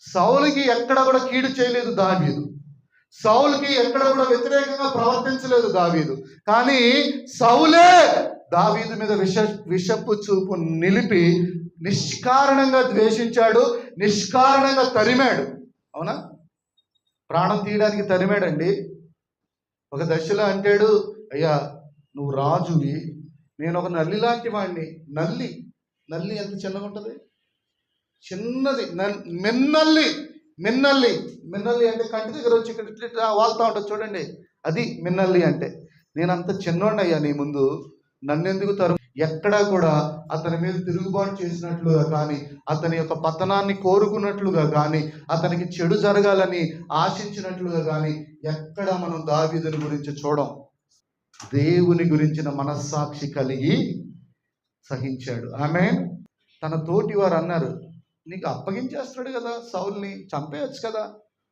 సౌలుకి ఎక్కడ కూడా కీడు చేయలేదు దావీదు. సౌలుకి ఎక్కడ కూడా వ్యతిరేకంగా ప్రవర్తించలేదు దావీదు. కానీ సౌలే దావీదు మీద విషపు చూపు నిలిపి నిష్కారణంగా ద్వేషించాడు, నిష్కారణంగా తరిమాడు. అవునా? ప్రాణం తీయడానికి తరిమాడండి. ఒక దశలో అంటాడు, అయ్యా నువ్వు రాజువి, నేను ఒక నల్లి లాంటి వాడిని. నల్లి ఎంత చిన్నగా ఉంటుంది, చిన్నది. మిన్నల్లి అంటే కంటి దగ్గర వచ్చి ఇక్కడ ఇట్లా వాళ్తూ ఉంటుంది చూడండి, అది మిన్నల్లి అంటే. నేను అంత చిన్నోడిని అయ్యా నీ ముందు, నన్నెందుకు తరు. ఎక్కడా కూడా అతని మీద తిరుగుబాటు చేసినట్లుగా కానీ, అతని యొక్క పతనాన్ని కోరుకున్నట్లుగా కానీ, అతనికి చెడు జరగాలని ఆశించినట్లుగా కానీ ఎక్కడ మనం దావీదుని గురించి చూడం. దేవుని గురించిన మనస్సాక్షి కలిగి సహించాడు. ఆమె తన తోటి వారు అన్నారు, నీకు అప్పగించేస్తాడు కదా, సౌల్ని చంపేయచ్చు కదా,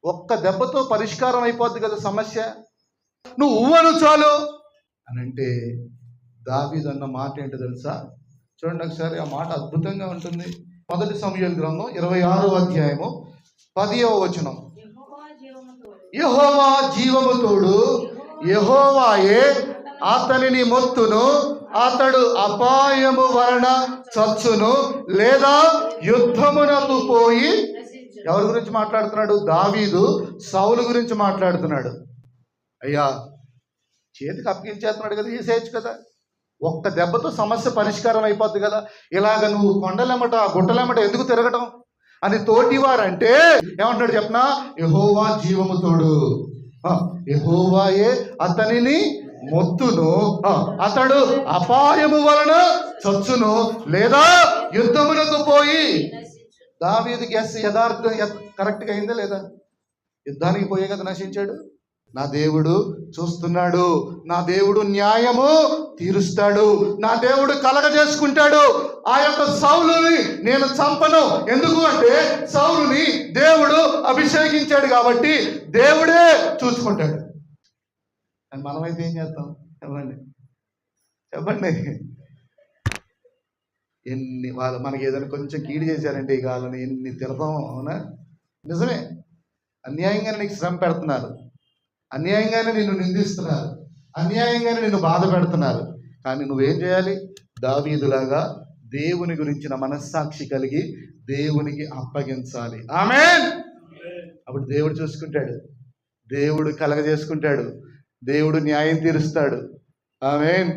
ఒక్క దెబ్బతో పరిష్కారం అయిపోద్ది కదా సమస్య, నువ్వు ఊహను చాలు అని అంటే దావీదు అన్న మాట ఏంటో తెలుసా? చూడండి ఒకసారి, ఆ మాట అద్భుతంగా ఉంటుంది. 1 సమూయేలు గ్రంథం 26వ అధ్యాయము 10వ వచనం. యెహోవా జీవము తోడు, యెహోవాయే అతనిని మొత్తును, అతడు అపాయము వలన చచ్చును లేదా యుద్ధమునకు పోయి. ఎవరి గురించి మాట్లాడుతున్నాడు? దావీదు సౌలు గురించి మాట్లాడుతున్నాడు. అయ్యా చేతికి అప్పగించేస్తున్నాడు కదా, చేసేయచ్చు కదా, ఒక్క దెబ్బతో సమస్య పరిష్కారం అయిపోద్ది కదా, ఇలాగ నువ్వు కొండలెమ్మట గుట్టలెమ్మట ఎందుకు తిరగటం అని తోటివారంటే ఏమంటాడు చెప్పనా? యెహోవా జీవము తోడు, యెహోవాయే అతనిని మొత్తును, అతడు అపాయము వలన చచ్చును లేదా యుద్ధమునకు పోయి. దావీదుకి యథార్థం కరెక్ట్గా అయిందా లేదా? యుద్ధానికి పోయే కదా నశించాడు. నా దేవుడు చూస్తున్నాడు, నా దేవుడు న్యాయము తీరుస్తాడు, నా దేవుడు కలగజేసుకుంటాడు. ఆ యొక్క సౌలుని నేను చంపను. ఎందుకు అంటే సౌలుని దేవుడు అభిషేకించాడు కాబట్టి దేవుడే చూసుకుంటాడు. అని మనమైతే ఏం చేస్తాం చెప్పండి. ఎన్ని వాళ్ళు మనకి ఏదైనా కొంచెం కీడు చేశారంటే ఇక వాళ్ళని ఎన్ని తిడతాం. అవునా? నిజమే, అన్యాయంగానే నీకు శ్రమ పెడుతున్నారు, అన్యాయంగానే నిన్ను నిందిస్తున్నారు, అన్యాయంగానే నిన్ను బాధ పెడుతున్నారు. కానీ నువ్వేం చేయాలి? దావీదులాగా దేవుని గురించిన మనస్సాక్షి కలిగి దేవునికి అప్పగించాలి. ఆమేన్. అప్పుడు దేవుడు చూసుకుంటాడు, దేవుడు కలగజేసుకుంటాడు, దేవుడు న్యాయం తీరుస్తాడు. ఆమేన్.